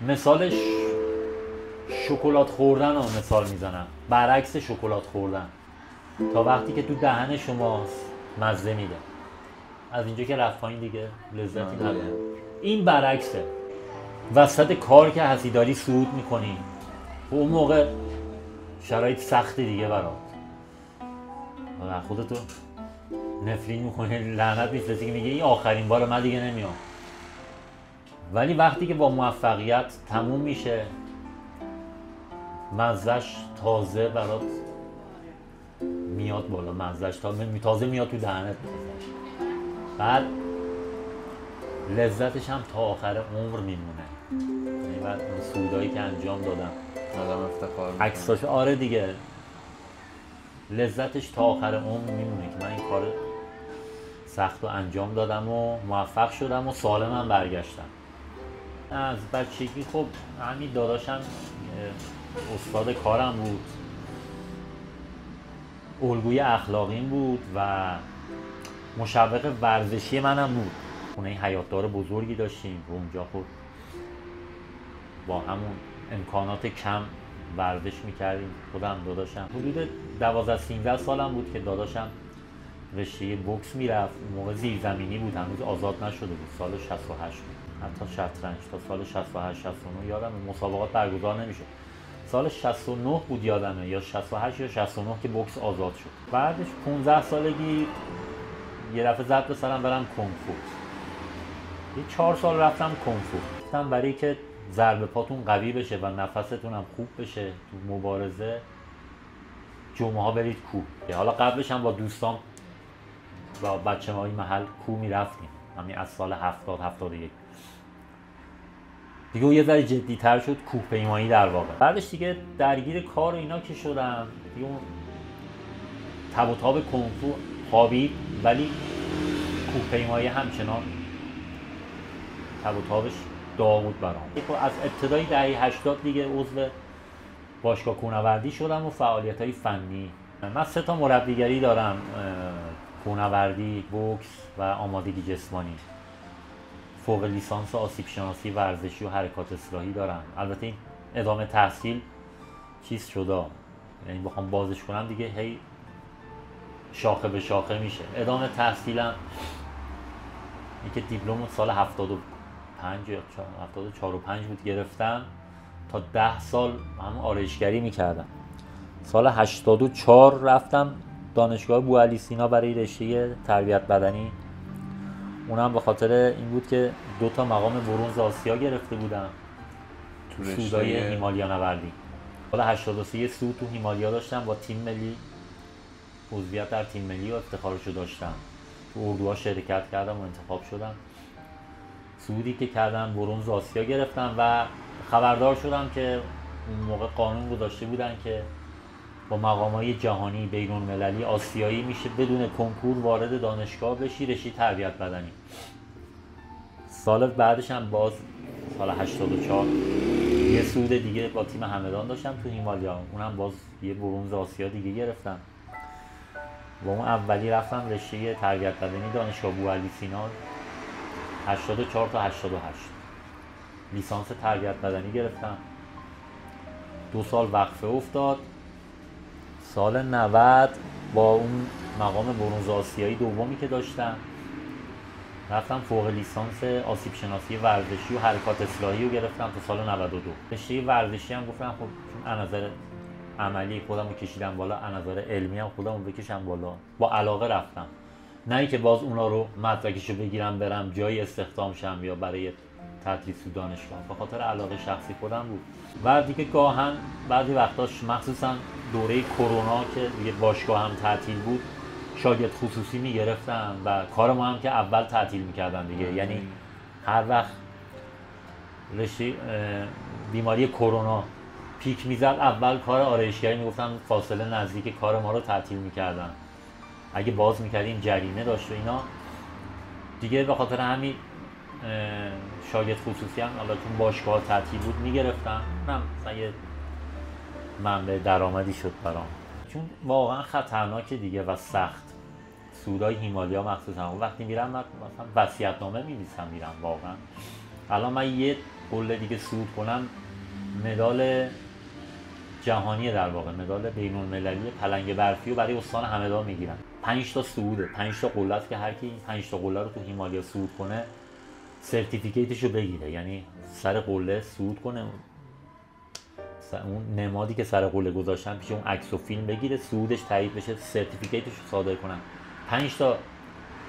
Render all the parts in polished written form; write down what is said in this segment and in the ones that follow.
مثالش شکلات خوردن رو مثال میزنم، برعکس شکلات خوردن تا وقتی که تو دهن شماست مزه میده، از اینجا که رفت پایین دیگه لذتی نداره. این برعکسه، وسط کار که حسیداری صعود میکنی و اون موقع شرایط سختی دیگه برات خودتو نفرین میکنی، لعنت میفرستی که میگه این آخرین بار من دیگه نمیام. ولی وقتی که با موفقیت تموم میشه مزهش تازه برات میاد بالا، مزهش تازه میاد تو دهنت، بعد لذتش هم تا آخر عمر میمونه. یعنی بعد اون سودایی که انجام دادم آدم افتخار میکنه. عکساش آره دیگه، لذتش تا آخر عمر میمونه که من این کار سخت رو انجام دادم و موفق شدم و سالمم برگشتم. از بچگی خب همین داداشم استاد کارم بود، الگوی اخلاقیم بود و مشوق ورزشی منم بود. خونه حیاتدار بزرگی داشتیم و اونجا خب با همون امکانات کم ورزش میکردیم. خودم داداشم حدود 12-13 سالم بود که داداشم رشته بوکس میرفت. اون موقع زیرزمینی بود، هنوز آزاد نشده بود، سال 68 بود. حتی شطرنج تا سال 68 69 یادمه مسابقات برگزار نمیشد. سال 69 بود یادمه، یا 68 یا 69 که بوکس آزاد شد. بعدش 15 سالگی یه دفعه زد به سرم برم کنفو. یه 4 سال رفتم کنفو، رفتم برای که ضربه پاتون قوی بشه و نفستون هم خوب بشه تو مبارزه. جمعه ها برید کوه. حالا قبلش هم با دوستان با بچه مای محل کوه میرفتیم، همین از سال 70-71 دیگه یه ذره جدی تر شد، کوه پیمایی در واقع. بعدش دیگه درگیر کار و اینا که شدم دیگه اون تب و تاب کنفو خوابید، ولی کوه پیمایی همچنان تب و تابش داغ بود برام. از ابتدای دهه 80 دیگه عضو باشگاه کوهنوردی شدم و فعالیت‌های فنی. من 3 تا مربیگری دارم، کوهنوردی، بوکس و آمادگی جسمانی. فوق لیسانس آسیب شناسی ورزشی و حرکات اصلاحی دارم. البته این ادامه تحصیل چیز شده، یعنی بخوام بازش کنم دیگه هی شاخه به شاخه میشه. ادامه تحصیلم اینکه دیپلم سال 75 یا 74 و 5 بود گرفتم، تا 10 سال هم آرایشگری میکردم. سال 84 رفتم دانشگاه بوعلی سینا برای رشته تربیت بدنی. اونم به خاطر این بود که 2 تا مقام برنز آسیا گرفته بودم تو سودای هیمالیا نوردی. سال 83 یه سود تو هیمالیا داشتم با تیم ملی، عضویت در تیم ملی و افتخارشو داشتم. تو اردوها شرکت کردم و انتخاب شدم. سودی که کردم برنز آسیا گرفتم و خبردار شدم که اون موقع قانون گذاشته بودن که با مقامات جهانی، بین‌المللی، المللی، آسیایی میشه بدون کنکور وارد دانشگاه بشی رشته تربیت بدنی. سال بعدش هم باز سال 84 یه سود دیگه با تیم همدان داشتم تو هیمالیا، اونم باز یه برنز آسیا دیگه گرفتم. و اون اولی رفتم رشته تربیت بدنی دانشگاه بوعلی سینا 84 تا 88 لیسانس تربیت بدنی گرفتم. 2 سال وقفه افتاد. سال 90 با اون مقام برنز آسیایی دومی که داشتم رفتم فوق لیسانس آسیب شناسی ورزشی و حرکات اصلاحی رو گرفتم تا سال 92. رشته ورزشی هم گفتم خب از نظر عملی خودم رو کشیدم بالا، از نظر علمی هم خودم رو بکشم بالا. با علاقه رفتم، نه اینکه باز اونا رو مدرکشو بگیرم برم جایی استخدام شم یا برای تدریس تو دانشگاه. به خاطر علاقه شخصی خودم بود. و دیگه گاهن بعضی وقتاش مخصوصا دوره کرونا که دیگه باشگاه هم تعطیل بود شاگرد خصوصی میگرفتم و کار ما هم که اول تعطیل میکردن دیگه. یعنی هر وقت رشته بیماری کرونا پیک میزد اول کار آرایشگری میگفتن فاصله نزدیک کار ما رو تعطیل میکردن. اگه باز میکردیم جریمه داشت و اینا دیگه. به خاطر همین شاگرد خصوصی هم حالا چون باشگاه تعطیل بود میگرفتم. من مثلا یه منبع درآمدی شد برام، چون واقعا خطرناکه دیگه و سخت. سودای هیمالیا مخصوصا وقتی میرم مثلا وصیت‌نامه می‌نویسم میرم واقعا. الان من یه قله دیگه صعود کنم مدال جهانی در واقع مدال بین المللی پلنگ برفی رو برای استان همدان میگیرم. 5 تا صعوده، 5 تا قله است که هر کی 5 تا قله رو تو هیمالیا صعود کنه سرتیفیکیتش رو بگیره، یعنی سر قله صعود کنه، اون نمادی که سر قله گذاشتن پیش اون عکس و فیلم بگیره، صعودش تایید بشه، سرتیفیکیتش رو صادر کنن. 5 تا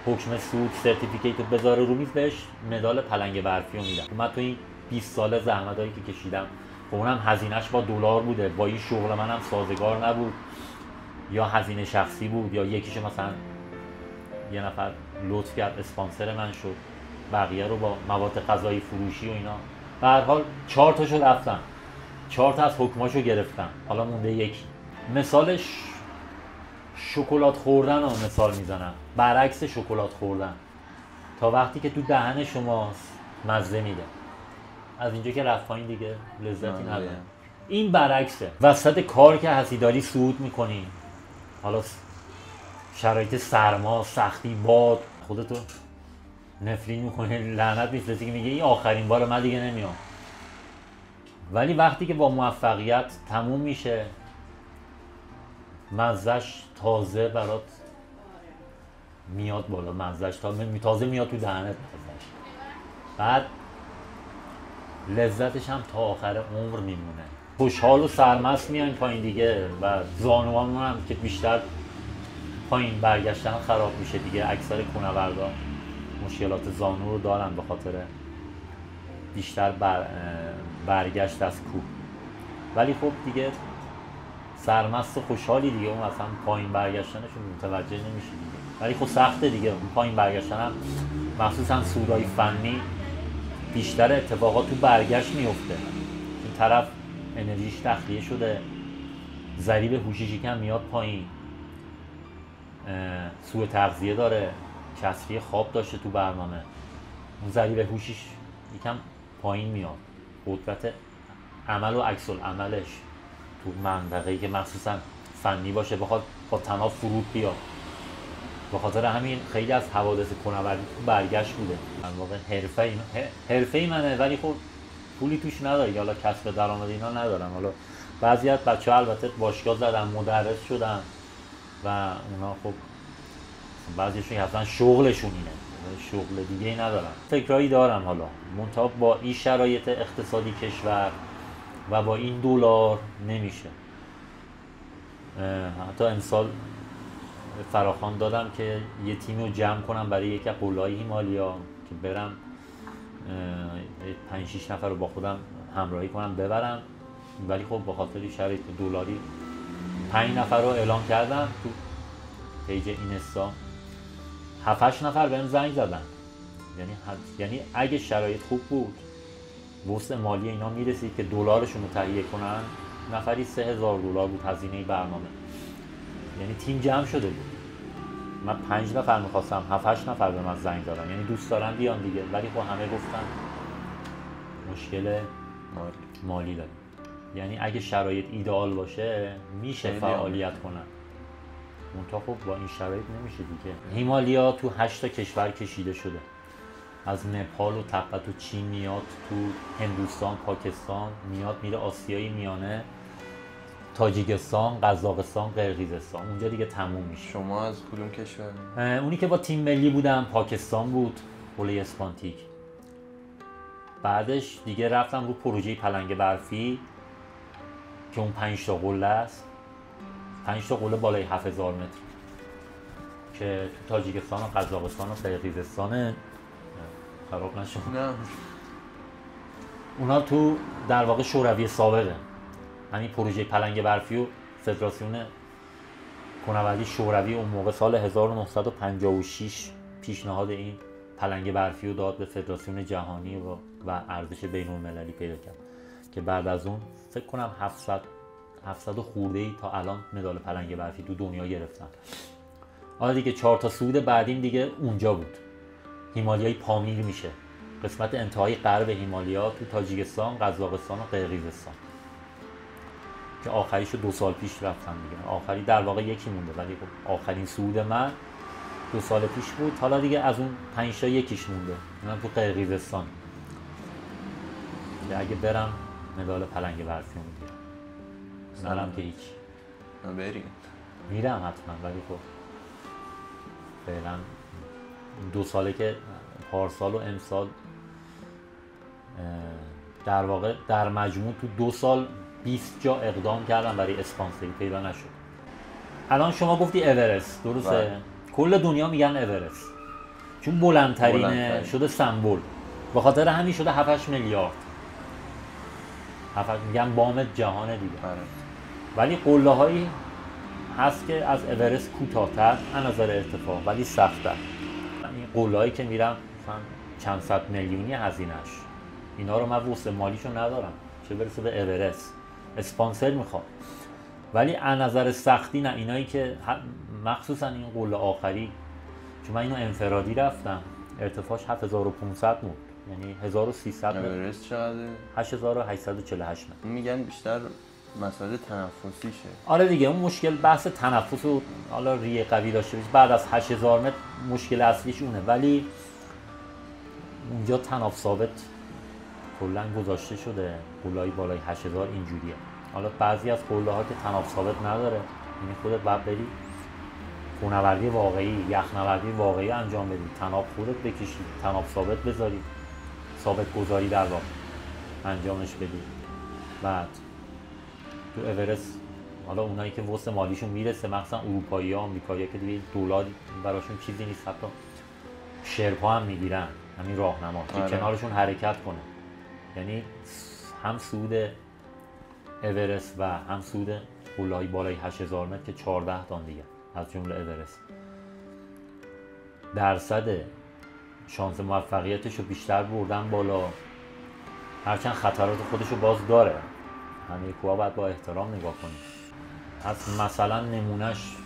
حکم صعود سرتیفیکیت رو بذاره رو میز، بهش مدال پلنگ برفی رو میدن. من تو این 20 ساله زحمتایی که کشیدم، خب اونم هزینهش با دلار بوده، با این شغل منم سازگار نبود، یا هزینه شخصی بود یا یکیشو مثلا یه نفر لطف کرد اسپانسر من شد، بقیه رو با مواد غذایی فروشی و اینا. به هر حال 4 تاشو رفتم، 4 تا از حکماشو گرفتم، حالا مونده یکی. مثالش شکلات خوردن رو مثال میزنم، برعکس شکلات خوردن تا وقتی که تو دهن شماست مزه میده، از اینجا که رفت پایین دیگه لذتی نداره. این برعکسه، وسط کار که هستی داری صعود میکنی، حالا شرایط سرما، سختی، باد، خودتو نفرین میکنی، لعنت میفرستی که میگه این آخرین بار من دیگه نمیام. ولی وقتی که با موفقیت تموم میشه، مزهش تازه برات میاد بالا، مزهش تازه میاد تو دهنت مزهش، بعد لذتش هم تا آخر عمر میمونه. خوشحال و سرمست میایم پایین دیگه و زانوامون هم که بیشتر پایین برگشتن خراب میشه دیگه. اکثر کوهنوردان مشکلات زانو رو دارن به خاطر بیشتر برگشت از کوه، ولی خب دیگه سرمست و خوشحالی دیگه، اون اصلا پایین برگشتنشون متوجه نمیشه دیگه. ولی خب سخته دیگه اون پایین برگشتن هم، مخصوصا صعودهای فنی بیشتر اتفاقات تو برگشت میفته. این طرف انرژیش تخلیه شده، ضریب هوشیش یکم میاد پایین، سوء تغذیه داره، کسری خواب داشته تو برنامه، اون ضریب هوشیش یکم پایین میاد، قدرت عمل و عکس العملش تو منطقه‌ای که مخصوصا فنی باشه بخواد با طناب فرود بیاد. به خاطر همین خیلی از حوادث کوهنوردی تو برگشت بوده. در واقع حرفه‌ای منه، ولی خب پولی توش نداره، حالا کسب درآمد اینا ندارم. حالا بعضی از بچه‌ها البته باشگاه زدن، مدرس شدن و اونا خب بعضیشون اصلا شغلشون اینه، شغل دیگه ای ندارن. فکرایی دارم حالا منتها با این شرایط اقتصادی کشور و با این دلار نمیشه. حتی امسال فراخوان دادم که یه تیمی رو جمع کنم برای یک قله‌های هیمالیا که برم 5-6 نفر رو با خودم همراهی کنم ببرم، ولی خب به خاطر شرایط دلاری 5 نفر رو اعلام کردم تو پیج اینستا، 7-8 نفر بهم زنگ زدن. یعنی اگه شرایط خوب بود، وسع مالی اینا میرسید که دلارشون رو تهیه کنن، نفری $3000 بود هزینه برنامه. یعنی تیم جمع شده بود، من 5 نفر میخواستم، 7-8 نفر به من زنگ زدن، یعنی دوست دارن بیان دیگه، ولی خب همه گفتن مشکل مالی داریم. یعنی اگه شرایط ایدئال باشه میشه فعالیت کنن، منتها خب با این شرایط نمیشه دیگه. هیمالیا تو 8 تا کشور کشیده شده، از نپال و تبت و چین میاد، تو هندوستان، پاکستان میاد، میره آسیای میانه، تاجیکستان، قزاقستان، قرقیزستان، اونجا دیگه تموم میشه. شما از کدوم کشور؟ اونی که با تیم ملی بودم پاکستان بود، قله اسپانتیک. بعدش دیگه رفتم رو پروژه پلنگ برفی که اون 5 تا قله است، 5 تا قله بالای 7000 متر که تو تاجیکستان و قزاقستان و قرقیزستان. خراب نشد نه اونا تو در واقع شوروی سابقه. همین پروژه پلنگ برفی و فدراسیون کوهنوردی شوروی اون موقع سال 1956 پیشنهاد این پلنگ برفی رو داد به فدراسیون جهانی و ارزش بین المللی پیدا کرد که بعد از اون فکر کنم 700 خورده‌ای تا الان مدال پلنگ برفی تو دنیا گرفتن. حالا دیگه 4 تا صعود بعدیم دیگه اونجا بود. هیمالیای پامیر میشه، قسمت انتهای غرب هیمالیا تو تاجیکستان، قزاقستان و قرقیزستان که آخریشو 2 سال پیش رفتم دیگه. آخری در واقع یکی مونده، ولی خب آخرین صعود من 2 سال پیش بود. حالا دیگه از اون 5 تا یکیش مونده، اونم تو قرقیزستان. که اگه برم مدال پلنگ برفی رو میگیرم، نرم که هیچ. بریم میرم حتما، ولی خب فعلا 2 ساله که پارسال و امسال در واقع در مجموع تو 2 سال 20 جا اقدام کردم برای اسپانسری، پیدا نشد. الان شما گفتی اورست، درسته؟ کل دنیا میگن اورست چون بلندترینه، شده سمبل، به خاطر همین شده 7-8 میلیارد. میگن بام جهان دیگه. ولی قله هایی هست که از اورست کوتاه‌تر از نظر ارتفاع ولی سخت‌تر. این قله هایی که میرم مثلا چند صد میلیونی هزینه‌اش، اینا رو من وسع مالیشو ندارم، چه برسه به اورست. اسپانسر میخواد، ولی از نظر سختی نه. اینایی که مخصوصا این قله آخری، چون من اینو انفرادی رفتم، ارتفاعش 7500 بود، یعنی 1300 متر. اورست چقدره؟ 8848 متر. میگن بیشتر مسائل تنفسیشه. آره دیگه، اون مشکل بحث تنفس و حالا ریه قوی داشته باشه، بعد از 8000 متر مشکل اصلیش اونه. ولی اونجا تناب ثابت کلا گذاشته شده، قله‌های بالای 8000 اینجوریه. حالا بعضی از قله‌ها که تناب ثابت نداره، یعنی خودت باید بری کوهنوردی واقعی، یخنوردی واقعی انجام بدی، تناب خودت بکشی، تناب ثابت بذاری، ثابت گذاری در واقع انجامش بدی. بعد تو اورست حالا اونایی که وسع مالیشون میرسه، مثلا اروپایی‌ها، آمریکایی‌ها که دیگه دلار براشون چیزی نیست، حتی شرپا هم میگیرن، همین راهنما که کنارشون حرکت کنه. یعنی هم سود اورست و هم سود قله‌های بالای 8000 متر که 14 تا دیگه از جمله اورست، درصد شانس موفقیتش رو بیشتر بردن بالا، هرچند خطرات خودش رو باز داره. همه کوها باید با احترام نگاه کنیم. از مثلا نمونهش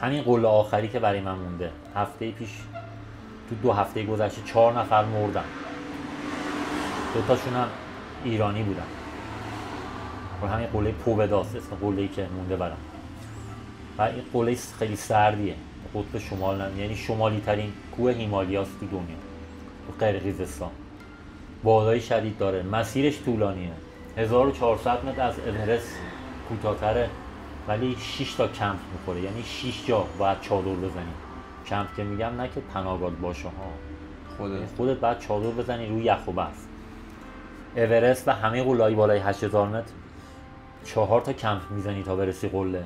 همین قله آخری که برای من مونده، هفته پیش تو 2 هفته گذشته 4 نفر مردن، 2 تاشون هم ایرانی بودن. و همین قله پوبداست اسم قله‌ای که مونده برام. و این قله خیلی سردیه، قطب شمال، یعنی شمالی ترین کوه هیمالیاست تو دنیا، تو قرقیزستان. بادای شدید داره، مسیرش طولانیه، 1400 متر از اورست کوتاه‌تره، ولی 6 تا کمپ میخوره، یعنی 6 جا باید چادر بزنی. کمپ که میگم نه که پناهگاه باشه ها، خودت باید چادر بزنی روی یخ و برف. اورست و همه قله‌های بالای 8000 متر 4 تا کمپ میزنی تا برسی قله،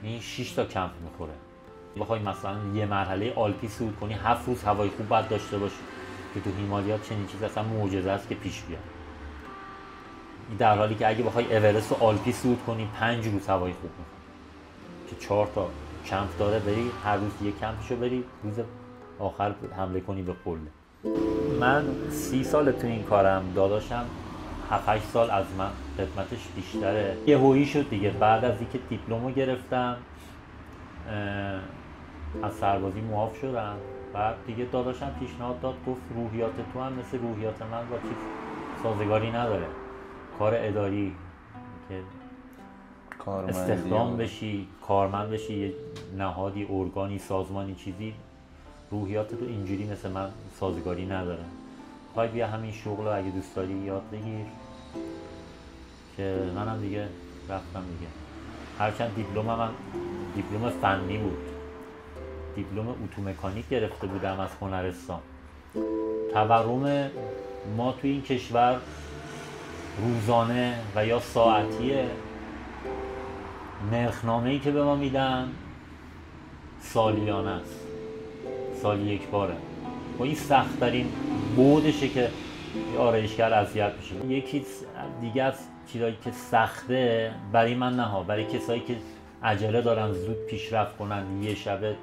این 6 تا کمپ میخوره. بخوای مثلا یه مرحله آلپی صعود کنی 7 روز هوای خوب باید داشته باشی که تو هیمالیات چنین چیز اصلا معجزه است که پیش بیاد. در حالی که اگه بخوای اورست و آلپی صعود کنی 5 روز هوای خوب میخوره که 4 تا کمپ داره، بری هر روز یه کمپشو بری، روز آخر حمله کنی به قله. من 30 سال تو این کارم، داداشم 7-8 سال از من خدمتش بیشتره. یهویی شد دیگه، بعد از اینکه دیپلمو گرفتم از سربازی معاف شدم، بعد دیگه داداشم پیشنهاد داد، گفت روحیات تو هم مثل روحیات من با چیز سازگاری نداره، کار اداری که استخدام بشی، کارمند بشی، یه نهادی، ارگانی، سازمانی، چیزی، روحیات تو اینجوری مثل من سازگاری نداره. پای بیا همین شغل رو اگه دوست داری یاد بگیر، که منم دیگه رفتم دیگه. هرچند من دیپلم فنی بود، دیپلم اتومکانیک گرفته بودم از هنرستان. تورم ما توی این کشور روزانه و یا ساعتیه، نرخنامه‌ای که به ما میدن سالیانه است، سالی یک باره. با این سخت‌ترین بودشه که آرایشگر اذیت میشه. یکی دیگه از چیزایی که سخته برای من نه ها، برای کسایی که عجله دارن زود پیشرفت کنن، یه شبه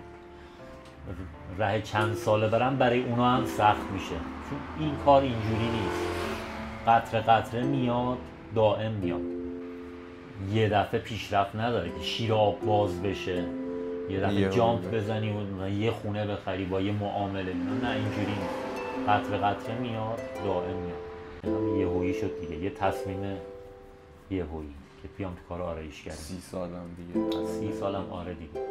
راه چند ساله برن، برای اونا هم سخت میشه، چون این کار اینجوری نیست. قطره قطره میاد، دائم میاد، یه دفعه پیشرفت نداره که شیر آب باز بشه، یه دفعه جامپ بزنی و یه خونه بخری با یه معامله، نه اینجوری نیست. قطره قطره میاد، دائم میاد. هم یهویی شد دیگه، یه تصمیم یهویی که بیام تو کار آرایشگری. 30 سالم دیگه. 30 سالم، آره دیگه.